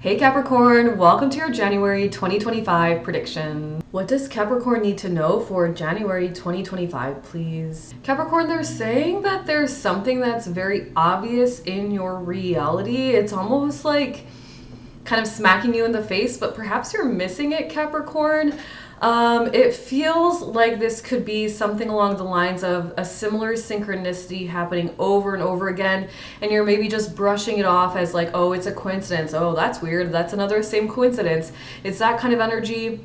Hey Capricorn, welcome to your January 2025 prediction. What does Capricorn need to know for January 2025, please? Capricorn, they're saying that there's something that's very obvious in your reality. It's almost like kind of smacking you in the face, but perhaps you're missing it, Capricorn. It feels like this could be something along the lines of a similar synchronicity happening over and over again, and you're maybe just brushing it off as like, oh, it's a coincidence. Oh, that's weird. That's another same coincidence. It's that kind of energy.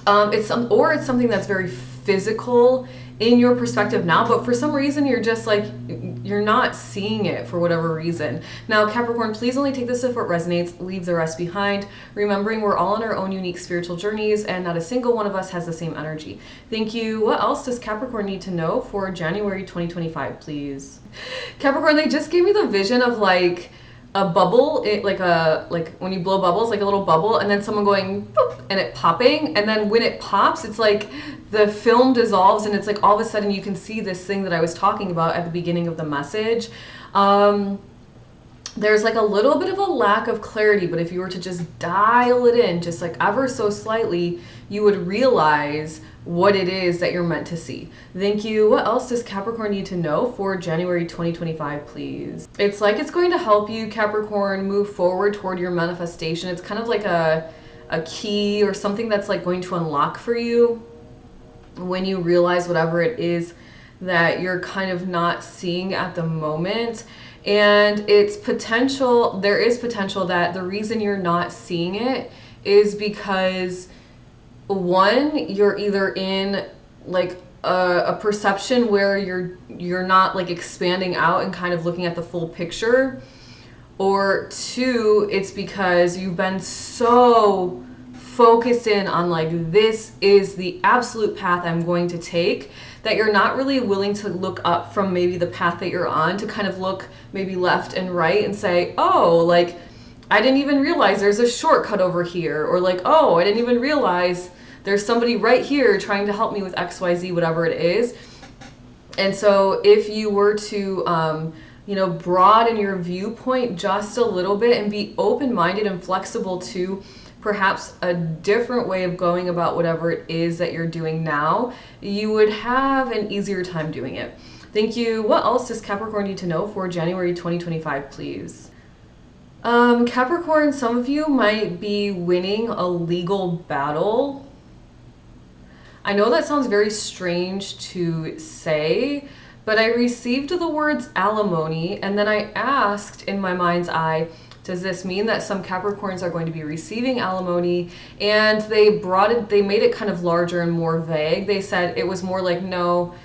It's something that's very physical in your perspective now, but for some reason you're just like, you're not seeing it for whatever reason. Now, Capricorn, please only take this if it resonates, leave the rest behind, remembering we're all on our own unique spiritual journeys and not a single one of us has the same energy. Thank you. What else does Capricorn need to know for January 2025, please? Capricorn, they just gave me the vision of like a bubble, like when you blow bubbles, like a little bubble, and then someone going boop, and it popping, and then when it pops, it's like the film dissolves, and it's like all of a sudden you can see this thing that I was talking about at the beginning of the message. There's like a little bit of a lack of clarity, but if you were to just dial it in just like ever so slightly, you would realize what it is that you're meant to see. Thank you. What else does Capricorn need to know for January 2025, please? It's like it's going to help you, Capricorn, move forward toward your manifestation. It's kind of like a key or something that's like going to unlock for you when you realize whatever it is that you're kind of not seeing at the moment. And it's potential, there is potential that the reason you're not seeing it is because one, you're either in like a perception where you're not like expanding out and kind of looking at the full picture, or two, it's because you've been so focused in on like, this is the absolute path I'm going to take, that you're not really willing to look up from maybe the path that you're on to kind of look maybe left and right and say, oh, like I didn't even realize there's a shortcut over here, or like, oh, I didn't even realize there's somebody right here trying to help me with XYZ, whatever it is. And so if you were to broaden your viewpoint just a little bit and be open-minded and flexible to perhaps a different way of going about whatever it is that you're doing now, you would have an easier time doing it. Thank you. What else does Capricorn need to know for January 2025, please? Capricorn, some of you might be winning a legal battle. I know that sounds very strange to say, but I received the words alimony, and then I asked in my mind's eye, does this mean that some Capricorns are going to be receiving alimony? And they made it kind of larger and more vague. They said it was more like, no,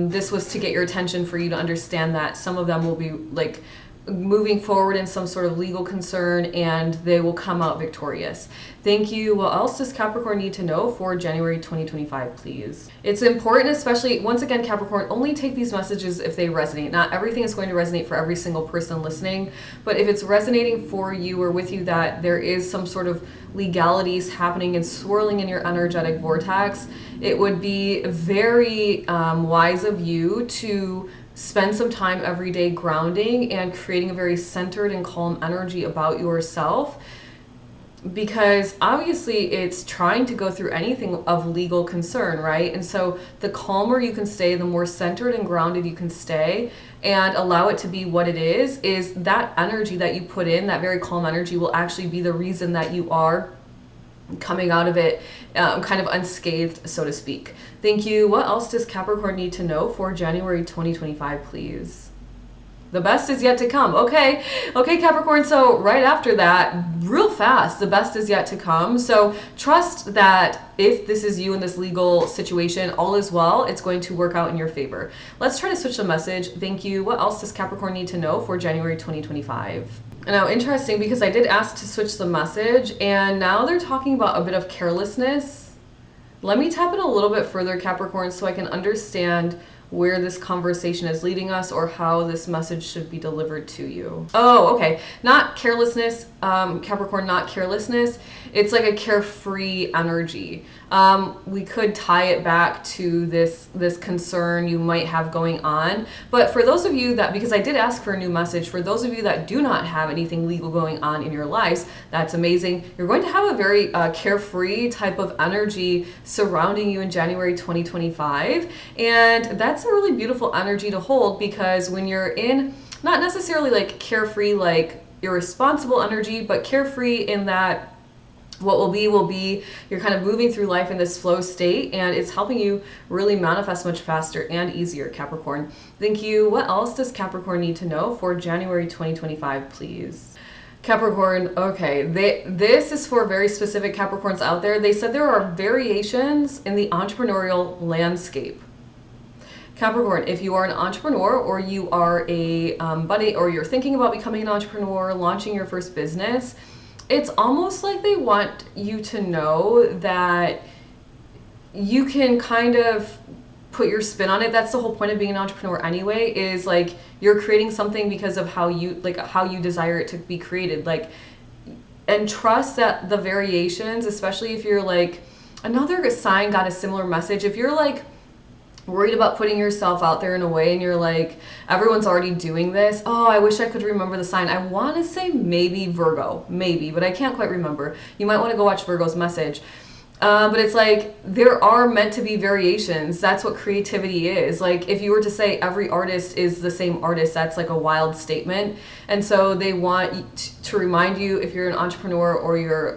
this was to get your attention, for you to understand that some of them will be like moving forward in some sort of legal concern and they will come out victorious. Thank you. What else does Capricorn need to know for January 2025, please? It's important, especially, once again, Capricorn, only take these messages if they resonate. Not everything is going to resonate for every single person listening, but if it's resonating for you or with you that there is some sort of legalities happening and swirling in your energetic vortex, it would be very wise of you to spend some time every day grounding and creating a very centered and calm energy about yourself, because obviously it's trying to go through anything of legal concern, right? And so the calmer you can stay, the more centered and grounded you can stay and allow it to be what it is that energy that you put in, that very calm energy, will actually be the reason that you are coming out of it kind of unscathed, so to speak. Thank you. What else does Capricorn need to know for January 2025, please? The best is yet to come. Okay, Capricorn, so right after that, real fast, the best is yet to come. So trust that if this is you in this legal situation, all is well. It's going to work out in your favor. Let's try to switch the message. Thank you. What else does Capricorn need to know for January 2025? Now, interesting, because I did ask to switch the message, and now they're talking about a bit of carelessness. Let me tap it a little bit further, Capricorn, so I can understand where this conversation is leading us or how this message should be delivered to you. Oh, okay. Not carelessness, Capricorn, not carelessness. It's like a carefree energy. We could tie it back to this concern you might have going on. But for those of you that, because I did ask for a new message, for those of you that do not have anything legal going on in your lives, that's amazing. You're going to have a very carefree type of energy surrounding you in January 2025. And that's a really beautiful energy to hold, because when you're in, not necessarily like carefree, like irresponsible energy, but carefree in that what will be will be. You're kind of moving through life in this flow state, and it's helping you really manifest much faster and easier, Capricorn. Thank you. What else does Capricorn need to know for January 2025, please? Capricorn, okay, this is for very specific Capricorns out there. They said there are variations in the entrepreneurial landscape. Capricorn, if you are an entrepreneur, or you are a buddy, or you're thinking about becoming an entrepreneur, launching your first business, it's almost like they want you to know that you can kind of put your spin on it. That's the whole point of being an entrepreneur anyway, is like you're creating something because of how you desire it to be created. Like, and trust that the variations, especially if you're like, another sign got a similar message. If you're like worried about putting yourself out there in a way and you're like, everyone's already doing this. Oh, I wish I could remember the sign. I want to say maybe Virgo, maybe, but I can't quite remember. You might want to go watch Virgo's message. But it's like, there are meant to be variations. That's what creativity is. Like, if you were to say every artist is the same artist, that's like a wild statement. And so they want to remind you, if you're an entrepreneur or you're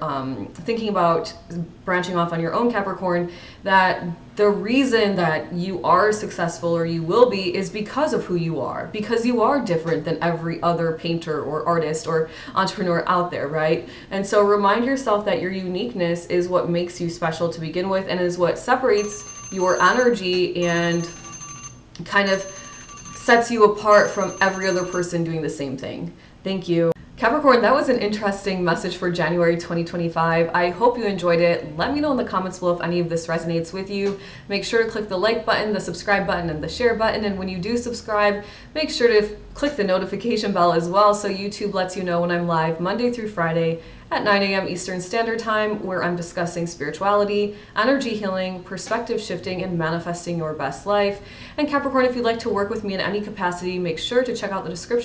thinking about branching off on your own, Capricorn, that the reason that you are successful, or you will be, is because of who you are, because you are different than every other painter or artist or entrepreneur out there, right? And so remind yourself that your uniqueness is what makes you special to begin with, and is what separates your energy and kind of sets you apart from every other person doing the same thing. Thank you. Capricorn, that was an interesting message for January 2025. I hope you enjoyed it. Let me know in the comments below if any of this resonates with you. Make sure to click the like button, the subscribe button, and the share button. And when you do subscribe, make sure to click the notification bell as well, so YouTube lets you know when I'm live Monday through Friday at 9 a.m. Eastern Standard Time, where I'm discussing spirituality, energy healing, perspective shifting, and manifesting your best life. And Capricorn, if you'd like to work with me in any capacity, make sure to check out the description